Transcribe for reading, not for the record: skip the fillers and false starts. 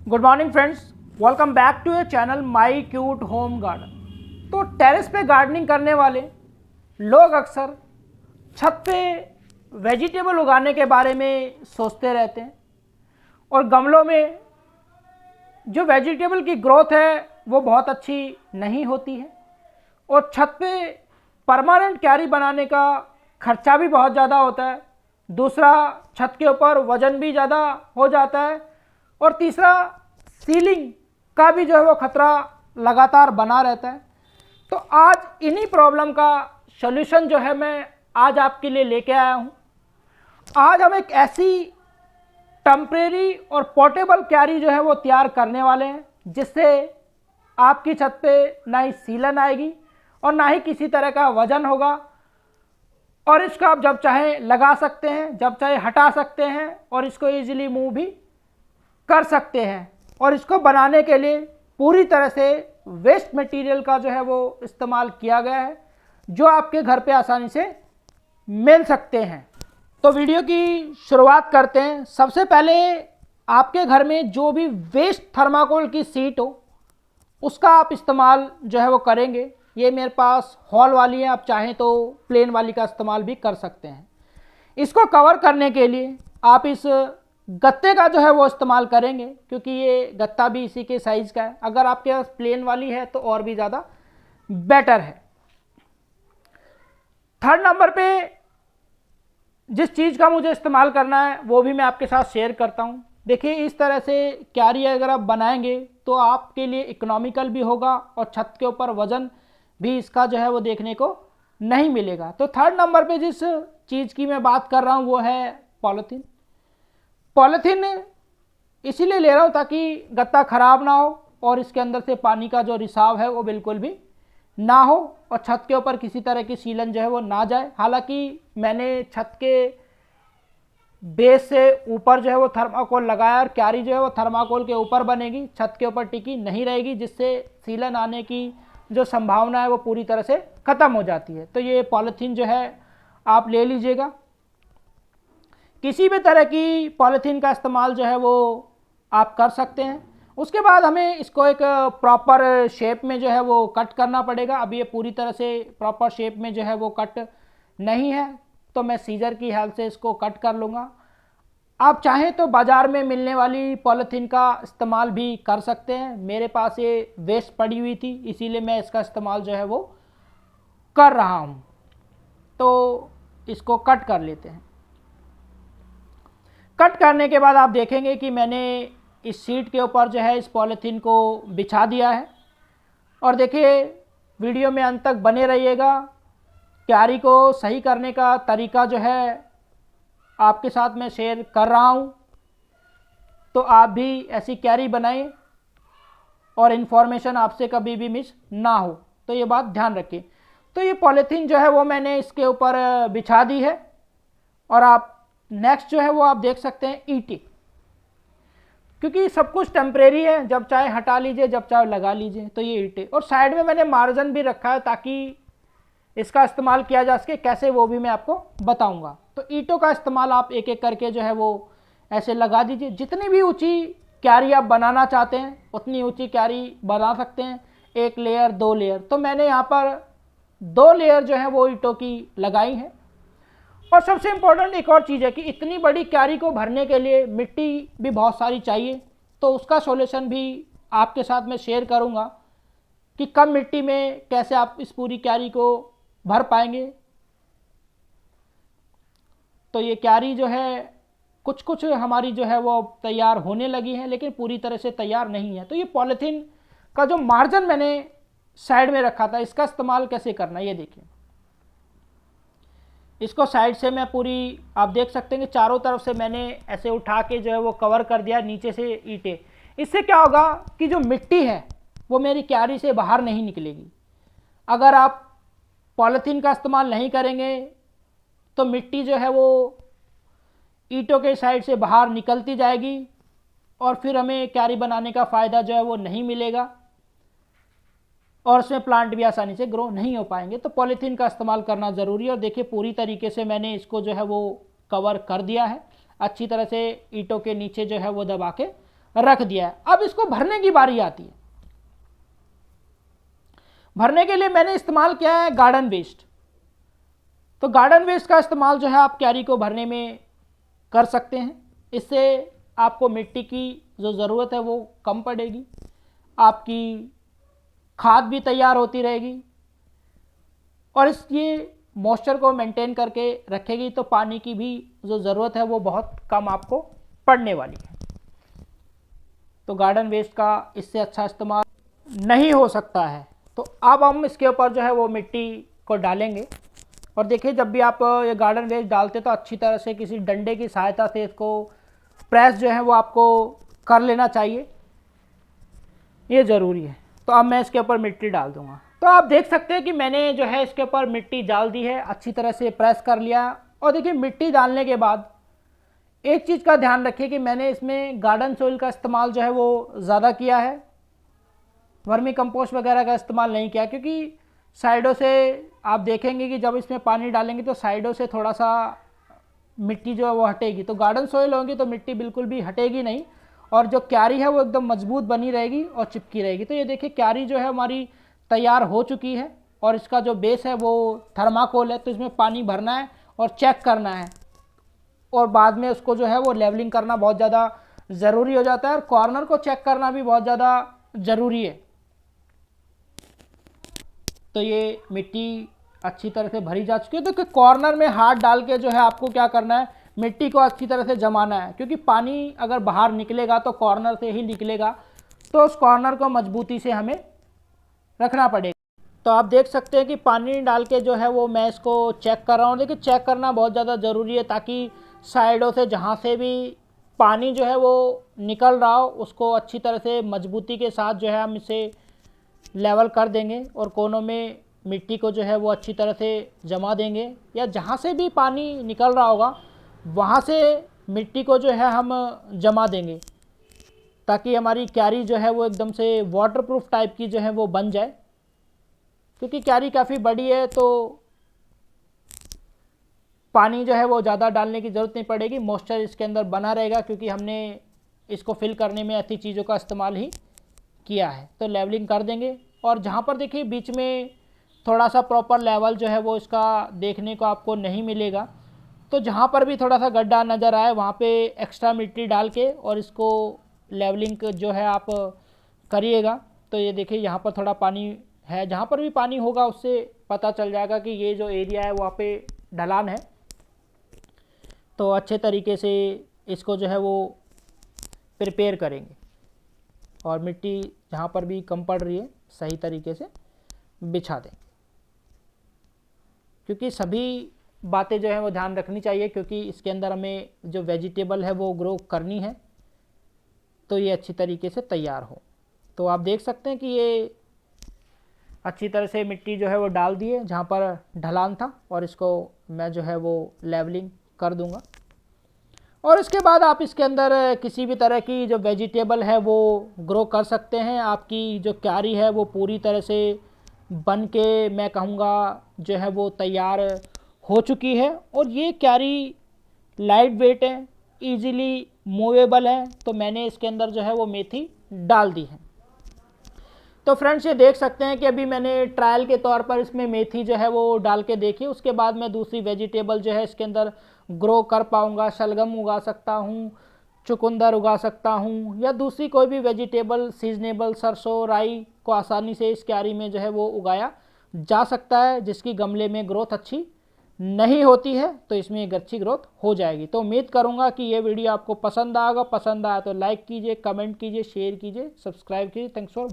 Good morning friends, welcome back to your channel my cute home garden. तो terrace पे gardening करने वाले लोग अक्सर छत पे वेजिटेबल उगाने के बारे में सोचते रहते हैं और गमलों में जो वेजिटेबल की ग्रोथ है वो बहुत अच्छी नहीं होती है और छत पे परमानेंट क्यारी बनाने का खर्चा भी बहुत ज़्यादा होता है। दूसरा, छत के ऊपर वज़न भी ज़्यादा हो जाता है और तीसरा, सीलिंग का भी जो है वो खतरा लगातार बना रहता है। तो आज इन्हीं प्रॉब्लम का सॉल्यूशन जो है मैं आज आपके लिए लेके आया हूँ। आज हम एक ऐसी टेम्परेरी और पोर्टेबल क्यारी जो है वो तैयार करने वाले हैं जिससे आपकी छत पे ना ही सीलन आएगी और ना ही किसी तरह का वजन होगा और इसको आप जब चाहे लगा सकते हैं, जब चाहे हटा सकते हैं और इसको इजीली मूव भी कर सकते हैं। और इसको बनाने के लिए पूरी तरह से वेस्ट मटेरियल का जो है वो इस्तेमाल किया गया है जो आपके घर पे आसानी से मिल सकते हैं। तो वीडियो की शुरुआत करते हैं। सबसे पहले आपके घर में जो भी वेस्ट थर्माकोल की शीट हो उसका आप इस्तेमाल जो है वो करेंगे। ये मेरे पास हॉल वाली है, आप चाहें तो प्लेन वाली का इस्तेमाल भी कर सकते हैं। इसको कवर करने के लिए आप इस गत्ते का जो है वो इस्तेमाल करेंगे क्योंकि ये गत्ता भी इसी के साइज़ का है। अगर आपके पास प्लेन वाली है तो और भी ज़्यादा बेटर है। थर्ड नंबर पे जिस चीज़ का मुझे इस्तेमाल करना है वो भी मैं आपके साथ शेयर करता हूँ। देखिए, इस तरह से क्यारी अगर आप बनाएंगे तो आपके लिए इकोनॉमिकल भी होगा और छत के ऊपर वज़न भी इसका जो है वो देखने को नहीं मिलेगा। तो थर्ड नंबर पे जिस चीज़ की मैं बात कर रहा हूँ वो है पॉलीथीन। पॉलीथीन इसीलिए ले रहा हूँ ताकि गत्ता ख़राब ना हो और इसके अंदर से पानी का जो रिसाव है वो बिल्कुल भी ना हो और छत के ऊपर किसी तरह की सीलन जो है वो ना जाए। हालांकि मैंने छत के बेस से ऊपर जो है वो थर्माकोल लगाया और क्यारी जो है वो थर्माकोल के ऊपर बनेगी, छत के ऊपर टिकी नहीं रहेगी जिससे सीलन आने की जो संभावना है वो पूरी तरह से ख़त्म हो जाती है। तो ये पॉलीथीन जो है आप ले लीजिएगा। किसी भी तरह की पॉलीथीन का इस्तेमाल जो है वो आप कर सकते हैं। उसके बाद हमें इसको एक प्रॉपर शेप में जो है वो कट करना पड़ेगा। अब ये पूरी तरह से प्रॉपर शेप में जो है वो कट नहीं है तो मैं सीजर की हेल्प से इसको कट कर लूँगा। आप चाहें तो बाज़ार में मिलने वाली पॉलीथीन का इस्तेमाल भी कर सकते हैं। मेरे पास ये वेस्ट पड़ी हुई थी इसीलिए मैं इसका इस्तेमाल जो है वो कर रहा हूँ। तो इसको कट कर लेते हैं। कट करने के बाद आप देखेंगे कि मैंने इस शीट के ऊपर जो है इस पॉलीथीन को बिछा दिया है। और देखिए, वीडियो में अंत तक बने रहिएगा। क्यारी को सही करने का तरीका जो है आपके साथ मैं शेयर कर रहा हूँ, तो आप भी ऐसी क्यारी बनाएं और इन्फॉर्मेशन आपसे कभी भी मिस ना हो, तो ये बात ध्यान रखें। तो ये पॉलीथीन जो है वो मैंने इसके ऊपर बिछा दी है और आप नेक्स्ट जो है वो आप देख सकते हैं ईंटें, क्योंकि सब कुछ टेम्परेरी है, जब चाहे हटा लीजिए जब चाहे लगा लीजिए। तो ये ईंटें, और साइड में मैंने मार्जिन भी रखा है ताकि इसका इस्तेमाल किया जा सके। कैसे वो भी मैं आपको बताऊंगा। तो ईंटों का इस्तेमाल आप एक एक करके जो है वो ऐसे लगा दीजिए। जितनी भी ऊंची क्यारी आप बनाना चाहते हैं उतनी ऊंची क्यारी बना सकते हैं, 1 लेयर 2 लेयर। तो मैंने यहाँ पर 2 लेयर जो है वो ईंटों की लगाई हैं। और सबसे इम्पोर्टेंट एक और चीज़ है कि इतनी बड़ी क्यारी को भरने के लिए मिट्टी भी बहुत सारी चाहिए, तो उसका सॉल्यूशन भी आपके साथ मैं शेयर करूँगा कि कम मिट्टी में कैसे आप इस पूरी क्यारी को भर पाएंगे। तो ये क्यारी जो है कुछ कुछ हमारी जो है वो तैयार होने लगी है लेकिन पूरी तरह से तैयार नहीं है। तो ये पॉलीथीन का जो मार्जिन मैंने साइड में रखा था इसका इस्तेमाल कैसे करना है ये देखिए। इसको साइड से मैं पूरी, आप देख सकते हैं कि चारों तरफ से मैंने ऐसे उठा के जो है वो कवर कर दिया नीचे से ईंटें। इससे क्या होगा कि जो मिट्टी है वो मेरी क्यारी से बाहर नहीं निकलेगी। अगर आप पॉलीथीन का इस्तेमाल नहीं करेंगे तो मिट्टी जो है वो ईंटों के साइड से बाहर निकलती जाएगी और फिर हमें क्यारी बनाने का फ़ायदा जो है वो नहीं मिलेगा और उसमें प्लांट भी आसानी से ग्रो नहीं हो पाएंगे। तो पॉलीथीन का इस्तेमाल करना ज़रूरी है। और देखिए, पूरी तरीके से मैंने इसको जो है वो कवर कर दिया है। अच्छी तरह से ईंटों के नीचे जो है वो दबा के रख दिया है। अब इसको भरने की बारी आती है। भरने के लिए मैंने इस्तेमाल किया है गार्डन वेस्ट। तो गार्डन वेस्ट का इस्तेमाल जो है आप क्यारी को भरने में कर सकते हैं। इससे आपको मिट्टी की जो ज़रूरत है वो कम पड़ेगी, आपकी खाद भी तैयार होती रहेगी और ये मॉइस्चर को मेंटेन करके रखेगी, तो पानी की भी जो ज़रूरत है वो बहुत कम आपको पड़ने वाली है। तो गार्डन वेस्ट का इससे अच्छा इस्तेमाल नहीं हो सकता है। तो अब हम इसके ऊपर जो है वो मिट्टी को डालेंगे। और देखिए, जब भी आप ये गार्डन वेस्ट डालते तो अच्छी तरह से किसी डंडे की सहायता से इसको प्रेस जो है वो आपको कर लेना चाहिए, ये ज़रूरी है। तो अब मैं इसके ऊपर मिट्टी डाल दूंगा। तो आप देख सकते हैं कि मैंने जो है इसके ऊपर मिट्टी डाल दी है, अच्छी तरह से प्रेस कर लिया। और देखिए, मिट्टी डालने के बाद एक चीज़ का ध्यान रखिए कि मैंने इसमें गार्डन सोइल का इस्तेमाल जो है वो ज़्यादा किया है, वर्मी कंपोस्ट वगैरह का इस्तेमाल नहीं किया, क्योंकि साइडों से आप देखेंगे कि जब इसमें पानी डालेंगे तो साइडों से थोड़ा सा मिट्टी जो है वो हटेगी। तो गार्डन सोइल होगी तो मिट्टी बिल्कुल भी हटेगी नहीं और जो क्यारी है वो एकदम मजबूत बनी रहेगी और चिपकी रहेगी। तो ये देखिए, क्यारी जो है हमारी तैयार हो चुकी है और इसका जो बेस है वो थर्माकोल है। तो इसमें पानी भरना है और चेक करना है और बाद में उसको जो है वो लेवलिंग करना बहुत ज़्यादा ज़रूरी हो जाता है और कॉर्नर को चेक करना भी बहुत ज़्यादा ज़रूरी है। तो ये मिट्टी अच्छी तरह से भरी जा चुकी है। तो कॉर्नर में हाथ डाल के जो है आपको क्या करना है, मिट्टी को अच्छी तरह से जमाना है, क्योंकि पानी अगर बाहर निकलेगा तो कॉर्नर से ही निकलेगा। तो उस कॉर्नर को मजबूती से हमें रखना पड़ेगा। तो आप देख सकते हैं कि पानी डाल के जो है वो मैं इसको चेक कर रहा हूँ। देखिए, चेक करना बहुत ज़्यादा ज़रूरी है ताकि साइडों से जहाँ से भी पानी जो है वो निकल रहा हो उसको अच्छी तरह से मजबूती के साथ जो है हम इसे लेवल कर देंगे और कोनों में मिट्टी को जो है वो अच्छी तरह से जमा देंगे, या जहाँ से भी पानी निकल रहा होगा वहाँ से मिट्टी को जो है हम जमा देंगे ताकि हमारी क्यारी जो है वो एकदम से वाटरप्रूफ टाइप की जो है वो बन जाए। क्योंकि क्यारी काफ़ी बड़ी है तो पानी जो है वो ज़्यादा डालने की ज़रूरत नहीं पड़ेगी, मॉइस्चर इसके अंदर बना रहेगा क्योंकि हमने इसको फिल करने में ऐसी चीज़ों का इस्तेमाल ही किया है। तो लेवलिंग कर देंगे और जहाँ पर देखिए बीच में थोड़ा सा प्रॉपर लेवल जो है वो इसका देखने को आपको नहीं मिलेगा, तो जहाँ पर भी थोड़ा सा गड्ढा नज़र आए वहाँ पे एक्स्ट्रा मिट्टी डाल के और इसको लेवलिंग जो है आप करिएगा। तो ये देखिए, यहाँ पर थोड़ा पानी है, जहाँ पर भी पानी होगा उससे पता चल जाएगा कि ये जो एरिया है वहाँ पे ढलान है। तो अच्छे तरीके से इसको जो है वो प्रिपेयर करेंगे और मिट्टी जहाँ पर भी कम पड़ रही है सही तरीके से बिछा देंगे, क्योंकि सभी बातें जो है वो ध्यान रखनी चाहिए, क्योंकि इसके अंदर हमें जो वेजिटेबल है वो ग्रो करनी है तो ये अच्छी तरीके से तैयार हो। तो आप देख सकते हैं कि ये अच्छी तरह से मिट्टी जो है वो डाल दी है जहाँ पर ढलान था और इसको मैं जो है वो लेवलिंग कर दूंगा। और इसके बाद आप इसके अंदर किसी भी तरह की जो वेजिटेबल है वो ग्रो कर सकते हैं। आपकी जो क्यारी है वो पूरी तरह से बन के मैं कहूँगा जो है वो तैयार हो चुकी है और ये क्यारी लाइट वेट है, इजीली मूवेबल है। तो मैंने इसके अंदर जो है वो मेथी डाल दी है। तो फ्रेंड्स, ये देख सकते हैं कि अभी मैंने ट्रायल के तौर पर इसमें मेथी जो है वो डाल के देखी, उसके बाद मैं दूसरी वेजिटेबल जो है इसके अंदर ग्रो कर पाऊँगा। शलगम उगा सकता हूँ, चुकंदर उगा सकता हूँ, या दूसरी कोई भी वेजिटेबल सीजनेबल सरसों राई को आसानी से इस क्यारी में जो है वो उगाया जा सकता है, जिसकी गमले में ग्रोथ अच्छी नहीं होती है तो इसमें एक अच्छी ग्रोथ हो जाएगी। तो उम्मीद करूंगा कि ये वीडियो आपको पसंद आएगा। पसंद आया तो लाइक कीजिए, कमेंट कीजिए, शेयर कीजिए, सब्सक्राइब कीजिए। Thanks for